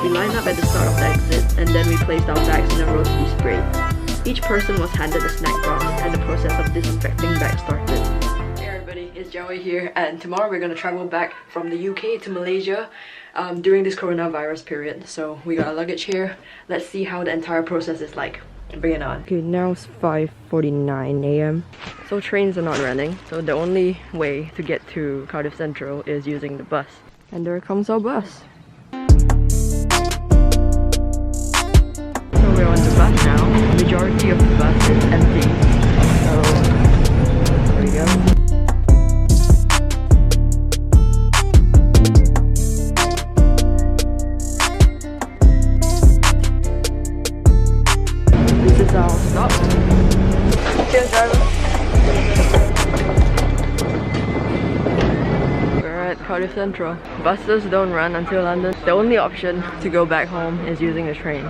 We lined up at the start of the exit and then we placed our bags in a row to be sprayed. Each person was handed a snack box and the process of disinfecting bags started. Hey everybody, it's Joey here, and tomorrow we're gonna travel back from the UK to Malaysia during this coronavirus period. So we got our luggage here. Let's see how the entire process is like. Bring it on. Okay, now it's 5:49 AM. So trains are not running, so the only way to get to Cardiff Central is using the bus. And there comes our bus. So we're on the bus now. The majority of the bus is empty. So there we go. Our stop. Cheers, driver. We're at Cardiff Central. Buses don't run until London. The only option to go back home is using the train.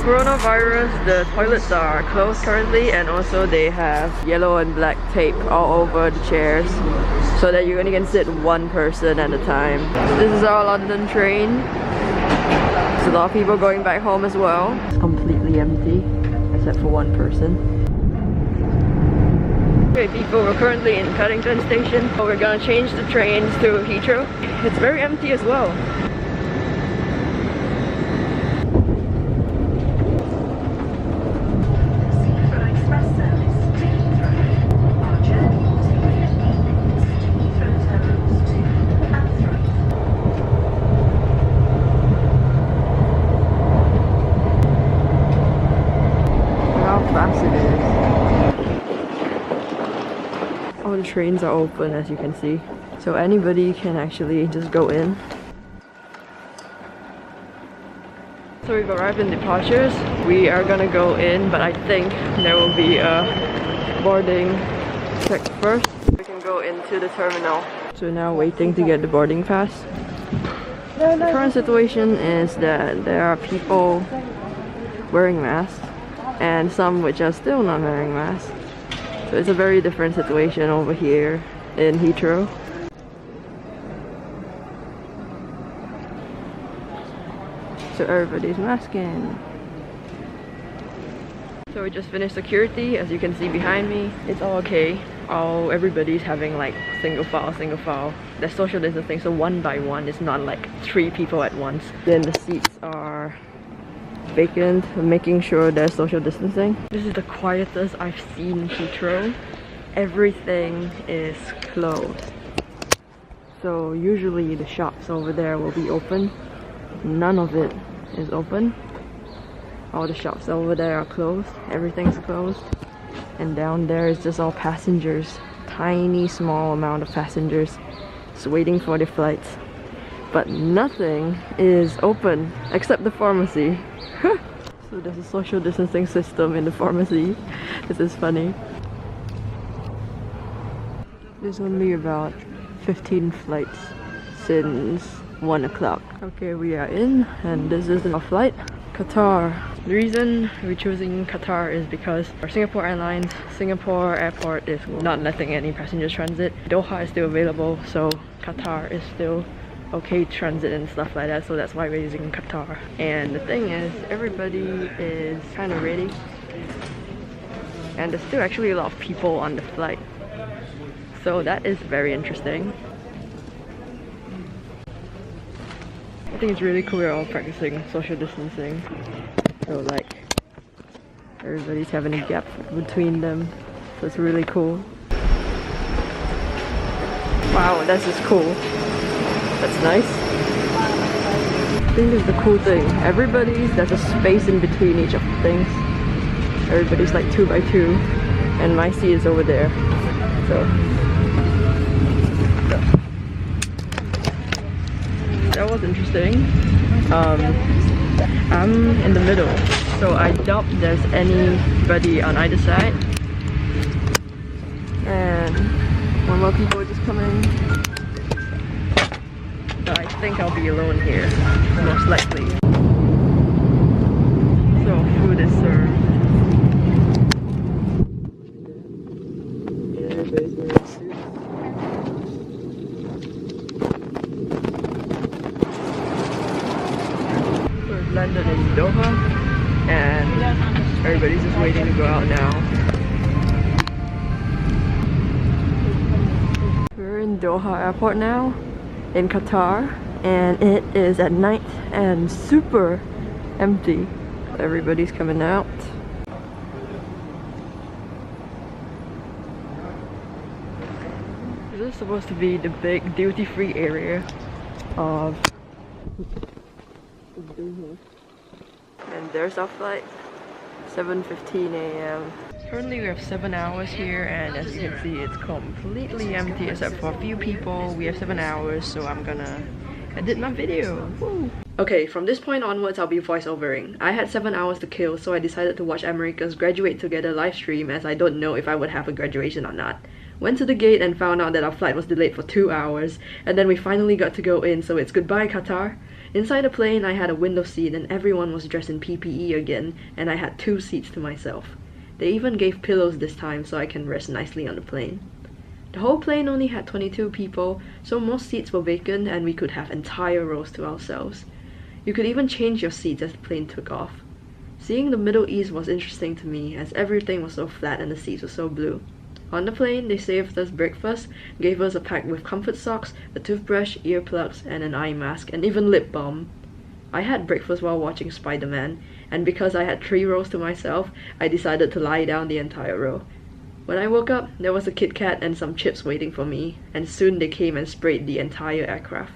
Coronavirus, the toilets are closed currently, and also they have yellow and black tape all over the chairs so that you only can sit one person at a time. This is our London train. There's a lot of people going back home as well. It's completely empty except for one person. Okay people, we're currently in Paddington Station, but we're gonna change the trains to Heathrow. It's very empty as well. All the trains are open, as you can see, so anybody can actually just go in. So we've arrived in departures. We are gonna go in, but I think there will be a boarding check first. We can go into the terminal. So now waiting to get the boarding pass. The current situation is that there are people wearing masks and some which are still not wearing masks. So it's a very different situation over here in Heathrow. So everybody's masking. So we just finished security, as you can see behind me. It's all okay. Everybody's having like single file. There's social distancing, so one by one. It's not like 3 people at once. Then the seats are vacant, making sure there's social distancing. This is the quietest I've seen Heathrow. Everything is closed. So usually the shops over there will be open. None of it is open. All the shops over there are closed. Everything's closed. And down there is just all passengers. Tiny small amount of passengers just waiting for their flights. But nothing is open except the pharmacy. So there's a social distancing system in the pharmacy. This is funny. There's only about 15 flights since 1 o'clock. Okay, we are in, and this is our flight. Qatar. The reason we're choosing Qatar is because our Singapore Airlines, Singapore airport is not letting any passengers transit. Doha is still available, so Qatar is still okay transit and stuff like that, so that's why we're using Qatar. And the thing is, everybody is kind of ready, and there's still actually a lot of people on the flight, so that is very interesting. I think it's really cool we're all practicing social distancing, so like everybody's having a gap between them, so it's really cool. Wow, that's just cool. That's nice. I think this is the cool thing. There's a space in between each of the things. Everybody's like 2 by 2, and my seat is over there. So that was interesting. I'm in the middle, so I doubt there's anybody on either side. And more people just coming. But I think I'll be alone here, most likely. So food is served. Yeah, everybody's wearing suits. We've landed in Doha and everybody's just waiting to go out now. We're in Doha airport now, in Qatar, and it is at night and super empty. Everybody's coming out. This is supposed to be the big duty-free area of Doha. And there's our flight, 7:15 a.m. Currently we have 7 hours here, and as you can see it's completely empty except for a few people. We have 7 hours, so I'm gonna edit my video. Woo. Okay, from this point onwards I'll be voiceovering. I had 7 hours to kill, so I decided to watch America's Graduate Together live stream, as I don't know if I would have a graduation or not. Went to the gate and found out that our flight was delayed for 2 hours, and then we finally got to go in, so it's goodbye Qatar. Inside the plane I had a window seat and everyone was dressed in PPE again, and I had 2 seats to myself. They even gave pillows this time so I can rest nicely on the plane. The whole plane only had 22 people, so most seats were vacant and we could have entire rows to ourselves. You could even change your seats as the plane took off. Seeing the Middle East was interesting to me, as everything was so flat and the seats were so blue. On the plane, they served us breakfast, gave us a pack with comfort socks, a toothbrush, earplugs, and an eye mask, and even lip balm. I had breakfast while watching Spider-Man, and because I had 3 rows to myself, I decided to lie down the entire row. When I woke up, there was a Kit Kat and some chips waiting for me, and soon they came and sprayed the entire aircraft.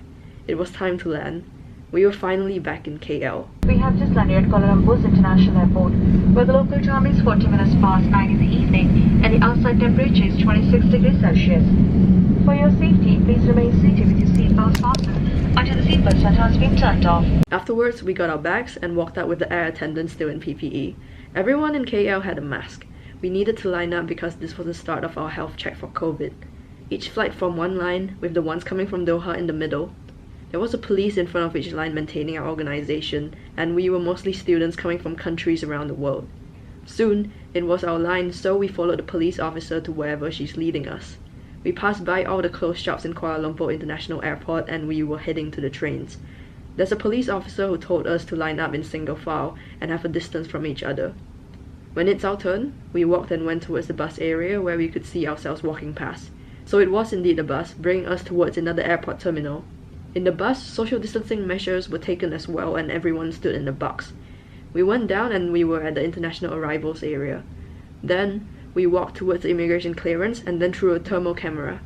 It was time to land. We were finally back in KL. We have just landed at Kuala Lumpur's International Airport, where the local time is 40 minutes past 9 in the evening, and the outside temperature is 26 degrees Celsius. For your safety, please remain seated with your seatbelt fastened until the seatbelt sign has been turned off. Afterwards, we got our bags and walked out with the air attendants still in PPE. Everyone in KL had a mask. We needed to line up because this was the start of our health check for COVID. Each flight formed one line, with the ones coming from Doha in the middle. There was a police in front of each line maintaining our organization, and we were mostly students coming from countries around the world. Soon, it was our line, so we followed the police officer to wherever she's leading us. We passed by all the closed shops in Kuala Lumpur International Airport and we were heading to the trains. There's a police officer who told us to line up in single file and have a distance from each other. When it's our turn, we walked and went towards the bus area where we could see ourselves walking past. So it was indeed a bus, bringing us towards another airport terminal. In the bus, social distancing measures were taken as well and everyone stood in the box. We went down and we were at the international arrivals area. Then, we walked towards the immigration clearance and then through a thermal camera.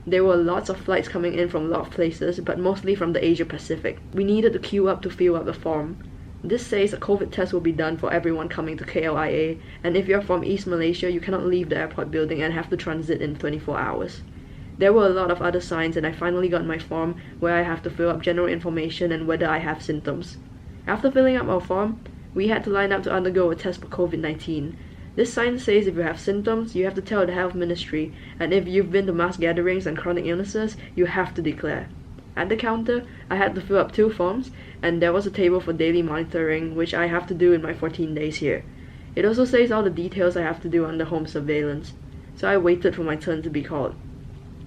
There were lots of flights coming in from a lot of places, but mostly from the Asia Pacific. We needed to queue up to fill up the form. This says a COVID test will be done for everyone coming to KLIA, and if you're from East Malaysia, you cannot leave the airport building and have to transit in 24 hours. There were a lot of other signs and I finally got my form where I have to fill up general information and whether I have symptoms. After filling up our form, we had to line up to undergo a test for COVID-19. This sign says if you have symptoms, you have to tell the health ministry, and if you've been to mass gatherings and chronic illnesses, you have to declare. At the counter, I had to fill up 2 forms, and there was a table for daily monitoring, which I have to do in my 14 days here. It also says all the details I have to do under home surveillance, so I waited for my turn to be called.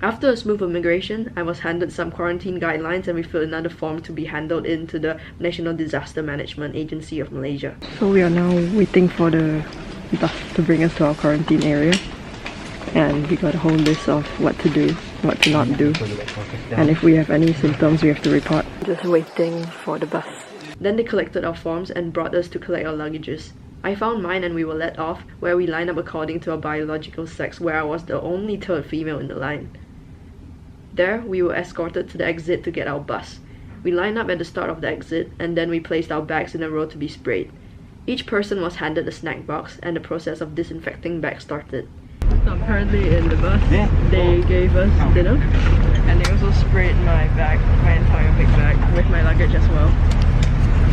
After a smooth immigration, I was handed some quarantine guidelines and we filled another form to be handled into the National Disaster Management Agency of Malaysia. So we are now waiting for the bus to bring us to our quarantine area. And we got a whole list of what to do, what to not do. And if we have any symptoms, we have to report. Just waiting for the bus. Then they collected our forms and brought us to collect our luggages. I found mine and we were let off, where we lined up according to our biological sex, where I was the only 3rd female in the line. There, we were escorted to the exit to get our bus. We lined up at the start of the exit, and then we placed our bags in a row to be sprayed. Each person was handed a snack box, and the process of disinfecting bags started. So I'm currently in the bus. They gave us dinner, and they also sprayed my bag, my entire big bag, with my luggage as well.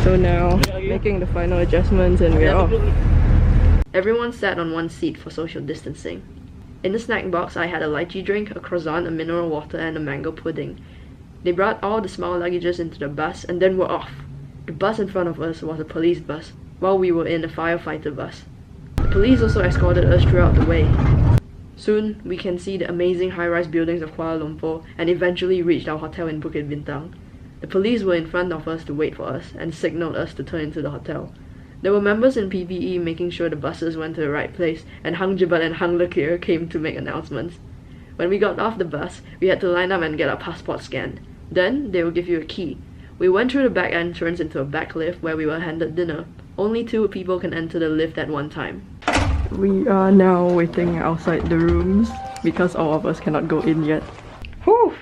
So now, making the final adjustments and we're off. Everyone sat on one seat for social distancing. In the snack box, I had a lychee drink, a croissant, a mineral water, and a mango pudding. They brought all the small luggages into the bus and then were off. The bus in front of us was a police bus, while we were in a firefighter bus. The police also escorted us throughout the way. Soon, we can see the amazing high-rise buildings of Kuala Lumpur and eventually reached our hotel in Bukit Bintang. The police were in front of us to wait for us and signaled us to turn into the hotel. There were members in PPE making sure the buses went to the right place, and Hang Jebat and Hang Lekir came to make announcements. When we got off the bus, we had to line up and get our passport scanned. Then, they will give you a key. We went through the back entrance into a back lift where we were handed dinner. Only 2 people can enter the lift at one time. We are now waiting outside the rooms because all of us cannot go in yet. Whew!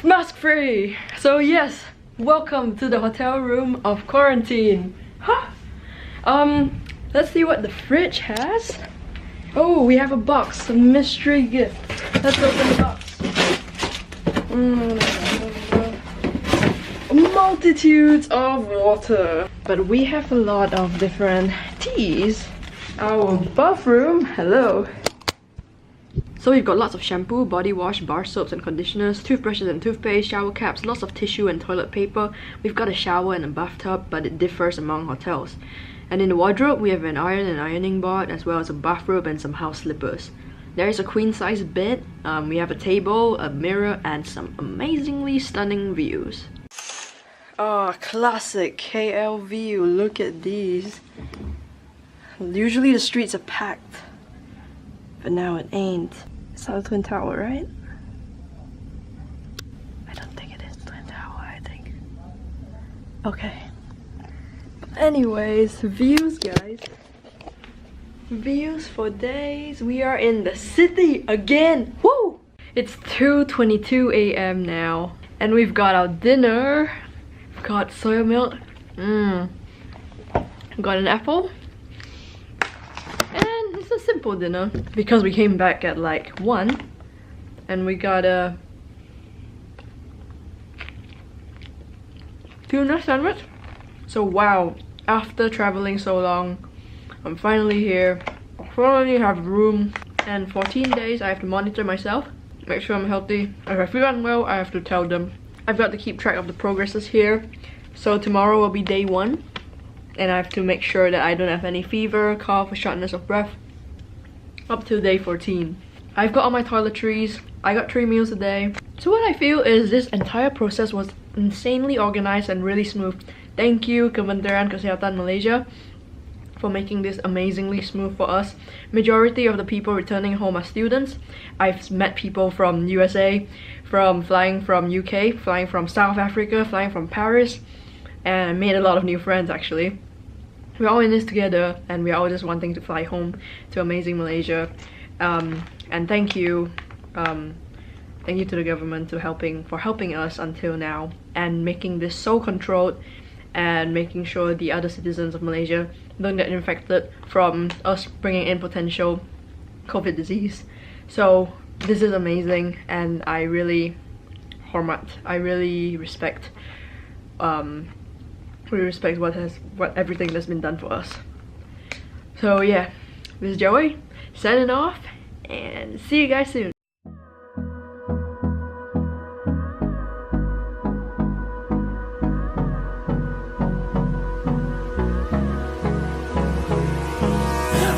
Mask free! So yes, welcome to the hotel room of quarantine. Huh? Let's see what the fridge has. Oh, we have a box, a mystery gift. Let's open the box. Multitudes of water. But we have a lot of different teas. Our bathroom, hello. So we've got lots of shampoo, body wash, bar soaps and conditioners, toothbrushes and toothpaste, shower caps, lots of tissue and toilet paper. We've got a shower and a bathtub, but it differs among hotels. And in the wardrobe, we have an iron and ironing board, as well as a bathrobe and some house slippers. There is a queen-size bed, we have a table, a mirror, and some amazingly stunning views. Oh, classic KL view, look at these. Usually the streets are packed, but now it ain't. It's not a Twin Tower, right? I don't think it is Twin Tower, I think. Okay. Anyways, views guys. Views for days. We are in the city again! Woo! It's 2:22 a.m. now. And we've got our dinner. We've got soya milk. Got an apple. And it's a simple dinner because we came back at like 1 and we got a tuna sandwich. So wow, after traveling so long, I'm finally here. I finally have room, and 14 days I have to monitor myself, make sure I'm healthy. If I feel unwell, I have to tell them. I've got to keep track of the progresses here. So tomorrow will be day 1. And I have to make sure that I don't have any fever, cough, or shortness of breath up to day 14. I've got all my toiletries. I got 3 meals a day. So what I feel is this entire process was insanely organized and really smooth. Thank you Kementerian Kesehatan Malaysia for making this amazingly smooth for us. Majority of the people returning home are students. I've met people from USA, flying from UK, flying from South Africa, flying from Paris, and I made a lot of new friends actually. We're all in this together and we're all just wanting to fly home to amazing Malaysia. And thank you to the government for helping us until now and making this so controlled and making sure the other citizens of Malaysia don't get infected from us bringing in potential COVID disease. So this is amazing, and I really respect everything that's been done for us. So yeah, this is Joey signing off, and see you guys soon.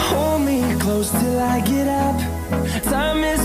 Hold me close till I get up. Time is